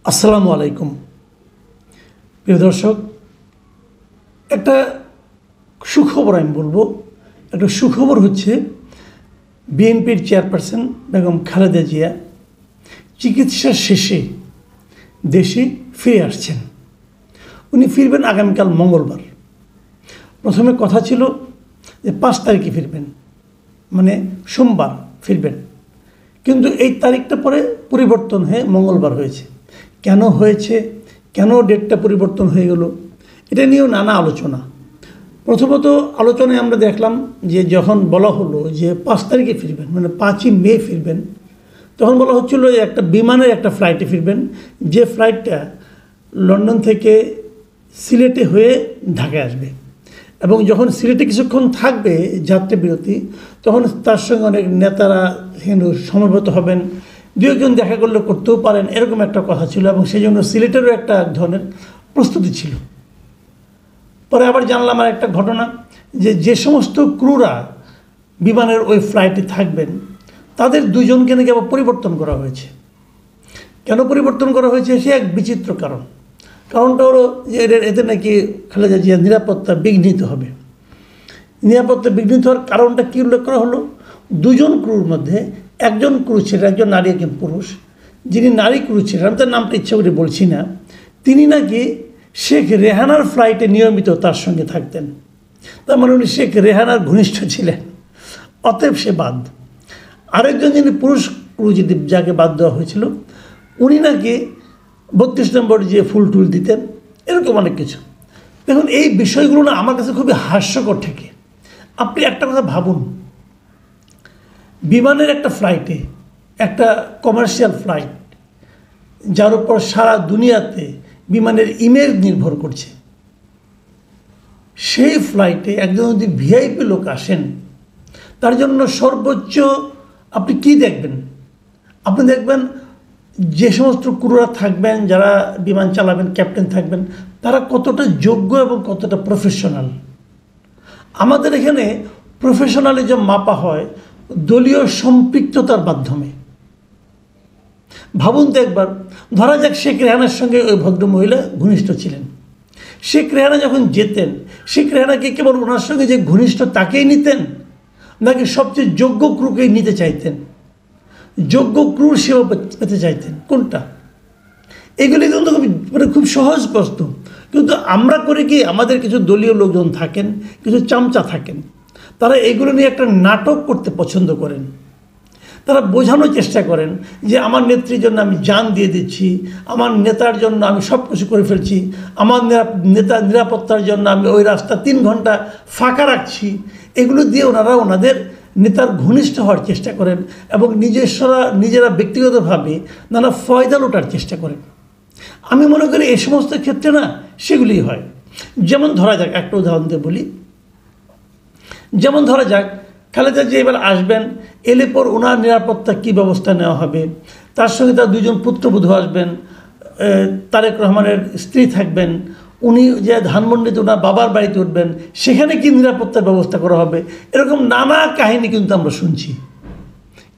আসসালামু আলাইকুম প্রিয় দর্শক, একটা সুখবর আমি বলবো। একটা সুখবর হচ্ছে বিএনপির চেয়ারপারসন বেগম খালেদা জিয়া চিকিৎসা শেষে দেশে ফিরে আসছেন। উনি ফিরবেন আগামীকাল মঙ্গলবার। প্রথমে কথা ছিল যে 5 তারিখে ফিরবেন, মানে সোমবার ফিরবেন, কিন্তু এই তারিখটা পরে পরিবর্তন হয়ে মঙ্গলবার হয়েছে। কেন হয়েছে, কেন ডেটটা পরিবর্তন হয়ে গেল, এটা নিয়েও নানা আলোচনা। প্রথমত আলোচনায় আমরা দেখলাম যে যখন বলা হলো যে 5 তারিখে ফিরবেন, মানে 5ই মে ফিরবেন, তখন বলা হচ্ছিল যে একটা বিমানের একটা ফ্লাইটে ফিরবেন, যে ফ্লাইটটা লন্ডন থেকে সিলেটে হয়ে ঢাকায় আসবে। এবং যখন সিলেটে কিছুক্ষণ থাকবে যাত্রী বিরতি, তখন তার সঙ্গে অনেক নেতারা সমবেত হবেন, দু একজন দেখা করলে করতেও পারেন, এরকম একটা কথা ছিল। এবং সেই জন্য সিলেটেরও একটা ধরনের প্রস্তুতি ছিল। পরে আবার জানলাম আর একটা ঘটনা, যে সমস্ত ক্রুরা বিমানের ওই ফ্লাইটে থাকবেন তাদের দুজনকে নাকি আবার পরিবর্তন করা হয়েছে। কেন পরিবর্তন করা হয়েছে সে এক বিচিত্র কারণটা হলো যে এতে নাকি খালেদা জিয়ার নিরাপত্তা বিঘ্নিত হবে। নিরাপত্তা বিঘ্নিত হওয়ার কারণটা কী উল্লেখ করা হলো, দুজন ক্রুর মধ্যে একজন ক্রু ছিলেন, একজন নারী একজন পুরুষ। যিনি নারী ক্রু ছিলেন, তার নামটা ইচ্ছা করে বলছি না, তিনি নাকি শেখ রেহানার ফ্লাইটে নিয়মিত তার সঙ্গে থাকতেন। তার মানে উনি শেখ রেহানার ঘনিষ্ঠ ছিলেন, অতএব সে বাদ। আরেকজন যিনি পুরুষ ক্রু যাকে বাদ দেওয়া হয়েছিল, উনি নাকি 32 নম্বর যে ফুল টুল দিতেন, এরকম অনেক কিছু। দেখুন, এই বিষয়গুলো না আমার কাছে খুবই হাস্যকর ঠেকে। আপনি একটা কথা ভাবুন, বিমানের একটা ফ্লাইটে, একটা কমার্শিয়াল ফ্লাইট যার উপর সারা দুনিয়াতে বিমানের ইমেজ নির্ভর করছে, সেই ফ্লাইটে একজন যদি ভিআইপি লোক আসেন, তার জন্য সর্বোচ্চ আপনি কি দেখবেন? আপনি দেখবেন যে সমস্ত ক্রুরা থাকবেন, যারা বিমান চালাবেন, ক্যাপ্টেন থাকবেন, তারা কতটা যোগ্য এবং কতটা প্রফেশনাল। আমাদের এখানে প্রফেশনালিজম মাপা হয় দলীয় সম্পৃক্ততার মাধ্যমে। ভাবুন তো একবার, ধরা যাক শেখ রেহানার সঙ্গে ওই ভদ্রমহিলা ঘনিষ্ঠ ছিলেন। শেখ রেহানা যখন যেতেন, শেখ রেহানাকে কেবল ওনার সঙ্গে যে ঘনিষ্ঠ তাকেই নিতেন, নাকি সবচেয়ে যোগ্য ক্রুকেই নিতে চাইতেন, যোগ্য ক্রুর সেবা পেতে চাইতেন, কোনটা? এগুলি কিন্তু খুব সহজ প্রশ্ন। কিন্তু আমরা করি কি, আমাদের কিছু দলীয় লোকজন থাকেন, কিছু চামচা থাকেন, তারা এগুলো নিয়ে একটা নাটক করতে পছন্দ করেন। তারা বোঝানোর চেষ্টা করেন যে আমার নেত্রীর জন্য আমি জান দিয়ে দিচ্ছি, আমার নেতার জন্য আমি সব কিছু করে ফেলছি, আমার নেতার নিরাপত্তার জন্য আমি ওই রাস্তা 3 ঘন্টা ফাঁকা রাখছি। এগুলো দিয়ে ওনারা ওনাদের নেতার ঘনিষ্ঠ হওয়ার চেষ্টা করেন এবং নিজেরা ব্যক্তিগতভাবে নানা ফয়দা লোটার চেষ্টা করেন। আমি মনে করি এই সমস্ত ক্ষেত্রে না সেগুলি হয়। যেমন ধরা যাক, একটা উদাহরণ দিয়ে বলি, যেমন ধরা যাক খালেদা জিয়া এবার আসবেন, এলে পর ওনার নিরাপত্তা কী ব্যবস্থা নেওয়া হবে, তার সঙ্গে তার 2 জন পুত্রবধূ আসবেন, তারেক রহমানের স্ত্রী থাকবেন, উনি যে ধানমন্ডিতে ওনার বাবার বাড়িতে উঠবেন, সেখানে কি নিরাপত্তার ব্যবস্থা করা হবে, এরকম নানা কাহিনী কিন্তু আমরা শুনছি।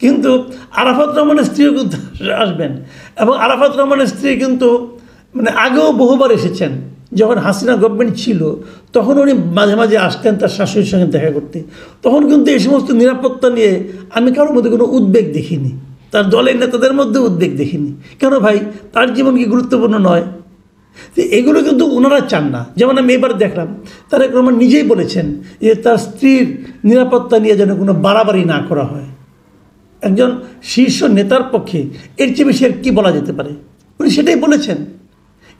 কিন্তু আরাফাত রহমানের স্ত্রীও কিন্তু আসবেন, এবং আরাফাত রহমানের স্ত্রী কিন্তু মানে আগেও বহুবার এসেছেন। যখন হাসিনা গভর্নমেন্ট ছিল তখন উনি মাঝে মাঝে আসতেন তার শাশুড়ির সঙ্গে দেখা করতে। তখন কিন্তু এই সমস্ত নিরাপত্তা নিয়ে আমি কারোর মধ্যে কোনো উদ্বেগ দেখিনি, তার দলের নেতাদের মধ্যে উদ্বেগ দেখিনি। কেন ভাই, তার জীবন কি গুরুত্বপূর্ণ নয়? তো এগুলো কিন্তু ওনারা চান না। যেমন আমি এবার দেখলাম, তারেক রহমান নিজেই বলেছেন যে তার স্ত্রীর নিরাপত্তা নিয়ে যেন কোনো বাড়াবাড়ি না করা হয়। একজন শীর্ষ নেতার পক্ষে এর চেয়ে বেশি আর কী বলা যেতে পারে? উনি সেটাই বলেছেন।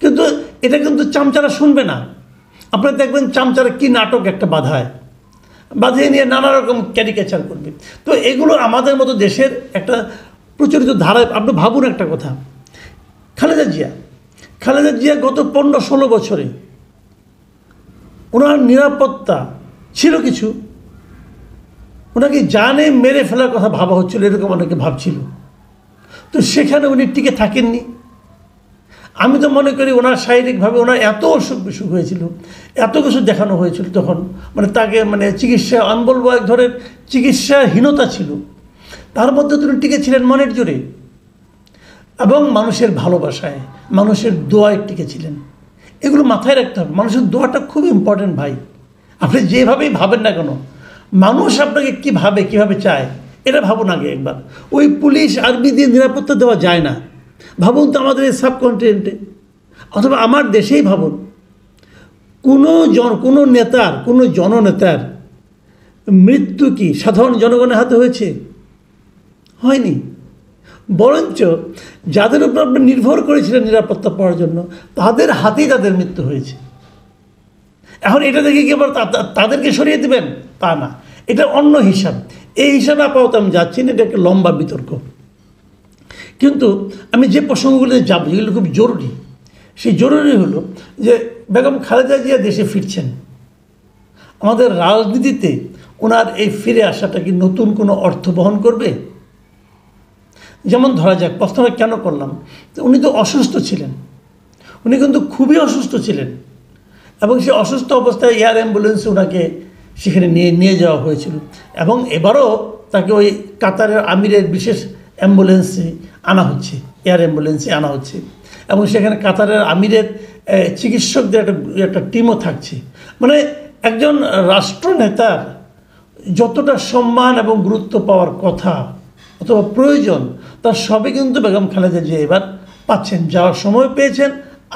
কিন্তু এটা কিন্তু চামচারা শুনবে না। আপনারা দেখবেন চামচারা কী নাটক একটা বাধায় নিয়ে নানা রকম ক্যারিকেচার করবে। তো এগুলো আমাদের মতো দেশের একটা প্রচলিত ধারায়। আপনি ভাবুন একটা কথা, খালেদা জিয়া গত 15-16 বছরে ওনার নিরাপত্তা ছিল কিছু, ওনাকে জানে মেরে ফেলার কথা ভাবা হচ্ছিল, এরকম অনেকে ভাবছিল। তো সেখানে উনি টিকে থাকেননি। আমি তো মনে করি ওনার শারীরিকভাবে ওনার এত অসুখ বিসুখ হয়েছিল, এত কিছু দেখানো হয়েছিল তখন, মানে তাকে চিকিৎসা, আমি বলবো এক ধরনের চিকিৎসাহীনতা ছিল, তার মধ্যে তিনি টিকে ছিলেন মনের জোরে। এবং মানুষের ভালোবাসায়, মানুষের দোয়ায় টিকেছিলেন। এগুলো মাথায় রাখতে হবে। মানুষের দোয়াটা খুব ইম্পর্টেন্ট ভাই। আপনি যেভাবেই ভাবেন না কেন, মানুষ আপনাকে কী ভাবে, কীভাবে চায়, এটা ভাবুন আগে একবার। ওই পুলিশ আর্মি দিয়ে নিরাপত্তা দেওয়া যায় না। ভাবুন তো আমাদের এই সাবকন্টিনেন্টে, অথবা আমার দেশেই ভাবুন, কোনো নেতার, কোনো জননেতার মৃত্যু কি সাধারণ জনগণের হাতে হয়েছে? হয়নি। বরঞ্চ যাদের উপর আপনি নির্ভর করেছিলেন নিরাপত্তা পাওয়ার জন্য, তাদের হাতেই তাদের মৃত্যু হয়েছে। এখন এটা দেখে কি আবার তাদেরকে সরিয়ে দেবেন? তা না, এটা অন্য হিসাব। এই হিসাবে আপাতত আমি যাচ্ছি না, এটা একটা লম্বা বিতর্ক। কিন্তু আমি যে প্রসঙ্গগুলোতে যাব, যেগুলো খুব জরুরি, সেই জরুরি হলো যে বেগম খালেদা জিয়া দেশে ফিরছেন। আমাদের রাজনীতিতে ওনার এই ফিরে আসাটা কি নতুন কোনো অর্থ বহন করবে? যেমন ধরা যাক, প্রশ্নটা কেন করলাম, উনি তো অসুস্থ ছিলেন, উনি কিন্তু খুবই অসুস্থ ছিলেন, এবং সেই অসুস্থ অবস্থায় এয়ার অ্যাম্বুলেন্সে ওনাকে সেখানে নিয়ে যাওয়া হয়েছিল। এবং এবারও তাকে ওই কাতারের আমিরের বিশেষ অ্যাম্বুলেন্সে আনা হচ্ছে, এয়ার অ্যাম্বুলেন্সে আনা হচ্ছে, এবং সেখানে কাতারের আমিরের চিকিৎসকদের একটা টিমও থাকছে। মানে একজন রাষ্ট্রনেতার যতটা সম্মান এবং গুরুত্ব পাওয়ার কথা অথবা প্রয়োজন, তার সবই কিন্তু বেগম খালেদা জিয়া এবার পাচ্ছেন। যাওয়ার সময় পেয়েছেন,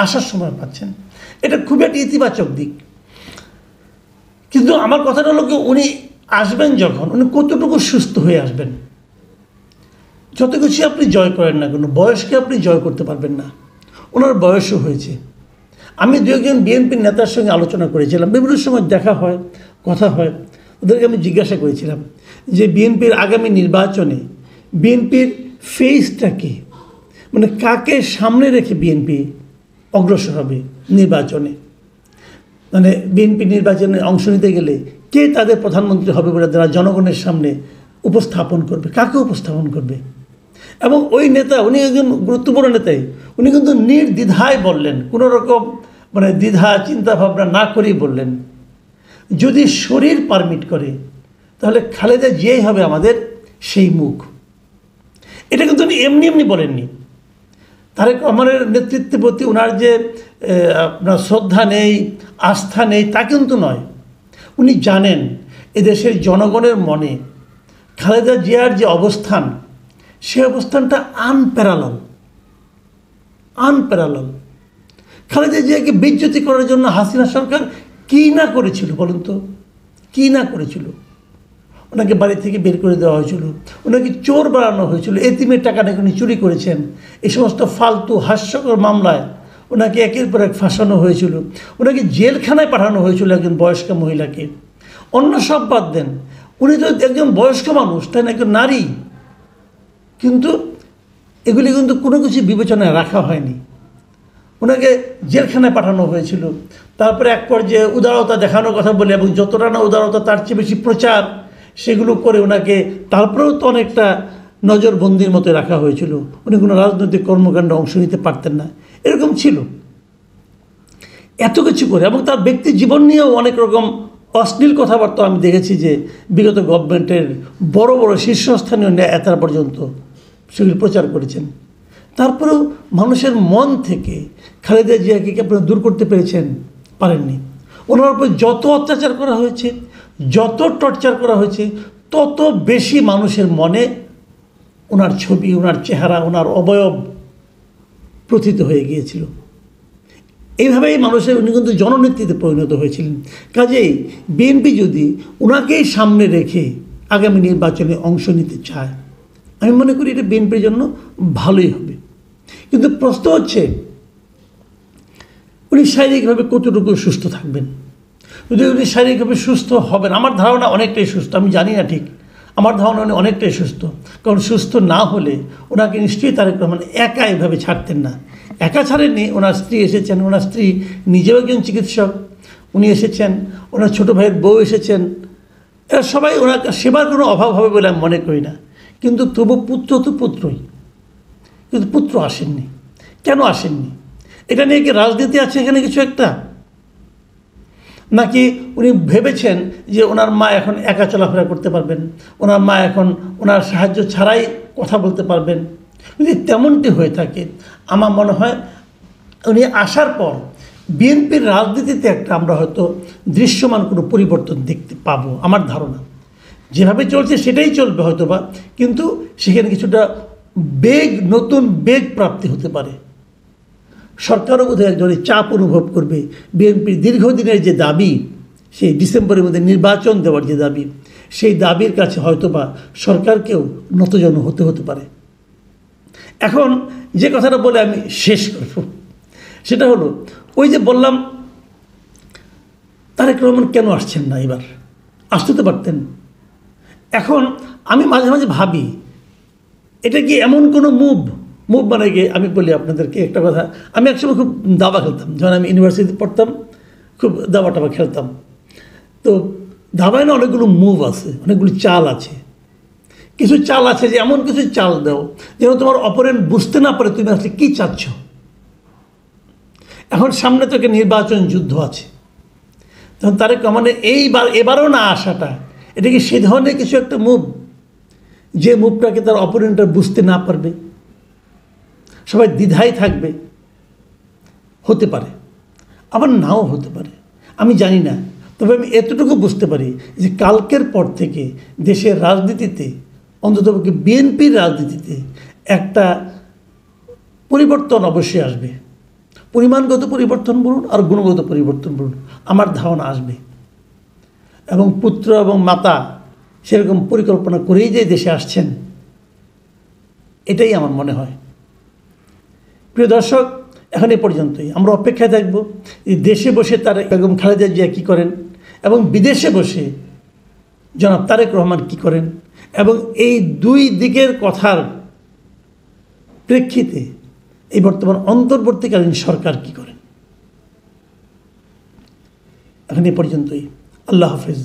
আসার সময় পাচ্ছেন। এটা খুব একটা ইতিবাচক দিক। কিন্তু আমার কথাটা হলো কি, উনি আসবেন যখন, উনি কতটুকু সুস্থ হয়ে আসবেন? যত কিছু আপনি জয় করেন না কেন, বয়সকে আপনি জয় করতে পারবেন না। ওনার বয়সও হয়েছে। আমি দু একজন বিএনপির নেতার সঙ্গে আলোচনা করেছিলাম, বিভিন্ন সময় দেখা হয়, কথা হয়। ওদেরকে আমি জিজ্ঞাসা করেছিলাম যে বিএনপির আগামী নির্বাচনে বিএনপির ফেসটা কি, মানে কাকে সামনে রেখে বিএনপি অগ্রসর হবে নির্বাচনে, মানে বিএনপি নির্বাচনে অংশ নিতে গেলে কে তাদের প্রধানমন্ত্রী হবে বলে তারা জনগণের সামনে উপস্থাপন করবে, কাকে উপস্থাপন করবে। এবং ওই নেতা, উনি একজন গুরুত্বপূর্ণ নেতাই, উনি কিন্তু নির্দ্বিধায় বললেন, কোনো রকম মানে দ্বিধা চিন্তাভাবনা না করেই বললেন, যদি শরীর পারমিট করে তাহলে খালেদা জিয়াই হবে আমাদের সেই মুখ। এটা কিন্তু উনি এমনি এমনি বলেননি। তারেক রহমানের নেতৃত্বের প্রতি ওনার যে আপনার শ্রদ্ধা নেই, আস্থা নেই, তা কিন্তু নয়। উনি জানেন এদেশের জনগণের মনে খালেদা জিয়ার যে অবস্থান, সে অবস্থানটা আনপ্যারালাল। খালেদা জিয়াকে বেইজ্জতি করার জন্য হাসিনা সরকার কী না করেছিল বলুন তো, কী না করেছিল। ওনাকে বাড়ি থেকে বের করে দেওয়া হয়েছিল, ওনাকে চোর বানানো হয়েছিল, এতিমের টাকা নাকি উনি চুরি করেছেন, এই সমস্ত ফালতু হাস্যকর মামলায় ওনাকে একের পর এক ফাঁসানো হয়েছিল, ওনাকে জেলখানায় পাঠানো হয়েছিল একজন বয়স্ক মহিলাকে। অন্য সব বাদ দেন, উনি তো একজন বয়স্ক মানুষ, তাই না, একজন নারী, কিন্তু এগুলি কিন্তু কোনো কিছু বিবেচনায় রাখা হয়নি। ওনাকে জেলখানায় পাঠানো হয়েছিল। তারপরে এক পর্যায়ে উদারতা দেখানোর কথা বলে, এবং যতটা না উদারতা তার চেয়ে বেশি প্রচার, সেগুলো করে ওনাকে তারপরেও তো অনেকটা নজরবন্দির মতো রাখা হয়েছিল। উনি কোনো রাজনৈতিক কর্মকাণ্ডে অংশ নিতে পারতেন না, এরকম ছিল। এত কিছু করে, এবং তার ব্যক্তি জীবন নিয়েও অনেক রকম অশ্লীল কথাবার্তা আমি দেখেছি যে বিগত গভর্নমেন্টের বড় বড় শীর্ষস্থানীয় নেতারা পর্যন্ত সেগুলি প্রচার করেছেন। তারপরেও মানুষের মন থেকে খালেদা জিয়াকে কি আপনারা দূর করতে পেরেছেন? পারেননি। ওনার উপর যত অত্যাচার করা হয়েছে, যত টর্চার করা হয়েছে, তত বেশি মানুষের মনে ওনার ছবি, ওনার চেহারা, ওনার অবয়ব প্রথিত হয়ে গিয়েছিল। এইভাবেই উনি কিন্তু জননেত্রীতে পরিণত হয়েছিলেন। কাজেই বিএনপি যদি ওনাকেই সামনে রেখে আগামী নির্বাচনে অংশ নিতে চায়, আমি মনে করি এটা বিএনপির জন্য ভালোই হবে। কিন্তু প্রশ্ন হচ্ছে, উনি শারীরিকভাবে কতটুকু সুস্থ থাকবেন? যদি উনি শারীরিকভাবে সুস্থ হবেন, আমার ধারণা অনেকটাই সুস্থ, আমি জানি না ঠিক, আমার ধারণা উনি অনেকটাই সুস্থ। কারণ সুস্থ না হলে ওনাকে নিশ্চয়ই তারেক রহমান একা এভাবে ছাড়তেন না। একা ছাড়েননি, ওনার স্ত্রী এসেছেন, ওনার স্ত্রী নিজেও একজন চিকিৎসক, উনি এসেছেন, ওনার ছোটো ভাইয়ের বউ এসেছেন, এরা সবাই ওনার সেবার কোনো অভাব হবে বলে আমি মনে করি না। কিন্তু তবু পুত্র তো পুত্রই, কিন্তু পুত্র আসেননি। কেন আসেননি? এটা নিয়ে কি রাজনীতি আছে এখানে কিছু একটা? নাকি উনি ভেবেছেন যে ওনার মা এখন একা চলাফেরা করতে পারবেন, ওনার মা এখন ওনার সাহায্য ছাড়াই কথা বলতে পারবেন? যদি তেমনটি হয়ে থাকে, আমার মনে হয় উনি আসার পর বিএনপির রাজনীতিতে একটা আমরা হয়তো দৃশ্যমান কোনো পরিবর্তন দেখতে পাবো। আমার ধারণা যেভাবে চলছে সেটাই চলবে হয়তো বা, কিন্তু সেখানে কিছুটা নতুন বেগ প্রাপ্তি হতে পারে। সরকারও বোধহয় এক ধরনের চাপ অনুভব করবে। বিএনপির দীর্ঘদিনের যে দাবি, সেই ডিসেম্বরের মধ্যে নির্বাচন দেওয়ার যে দাবি, সেই দাবির কাছে হয়তোবা সরকারকেও নতজানু হতে পারে। এখন যে কথাটা বলে আমি শেষ করব, সেটা হলো ওই যে বললাম তারেক রহমান কেন আসছেন না, এবার আসতে তো পারতেন। এখন আমি মাঝে মাঝে ভাবি এটা কি এমন কোনো মুভ মানে গিয়ে আমি বলি আপনাদেরকে একটা কথা, আমি একসময় খুব দাবা খেলতাম, যখন আমি ইউনিভার্সিটিতে পড়তাম খুব দাবা টাবা খেলতাম। তো দাবায় না অনেকগুলো মুভ আছে, অনেকগুলো চাল আছে। কিছু চাল আছে যে এমন কিছু চাল দাও যেন তোমার অপোনেন্ট বুঝতে না পারে তুমি আসলে কী চাচ্ছ। এখন সামনে তো একটা নির্বাচন যুদ্ধ আছে, তখন তারেক রহমানের এবারও না আসাটা, এটা কি সে ধরনের কিছু একটা মুভ যে মুভটাকে তার অপোনেন্টরা বুঝতে না পারবে, সবাই দ্বিধায় থাকবে? হতে পারে, আবার নাও হতে পারে, আমি জানি না। তবে আমি এতটুকু বুঝতে পারি যে কালকের পর থেকে দেশের রাজনীতিতে, অন্ততপক্ষে বিএনপির রাজনীতিতে একটা পরিবর্তন অবশ্যই আসবে। পরিমাণগত পরিবর্তন বলুন আর গুণগত পরিবর্তন বলুন, আমার ধারণা আসবে। এবং পুত্র এবং মাতা সেরকম পরিকল্পনা করেই যে দেশে আসছেন, এটাই আমার মনে হয়। প্রিয় দর্শক, এখন এ পর্যন্তই। আমরা অপেক্ষায় থাকব যে দেশে বসে বেগম খালেদা জিয়া কী করেন এবং বিদেশে বসে জনাব তারেক রহমান কী করেন, এবং এই দুই দিকের কথার প্রেক্ষিতে এই বর্তমান অন্তর্বর্তীকালীন সরকার কী করেন। এখন এ পর্যন্তই। আল্লাহ হাফেজ।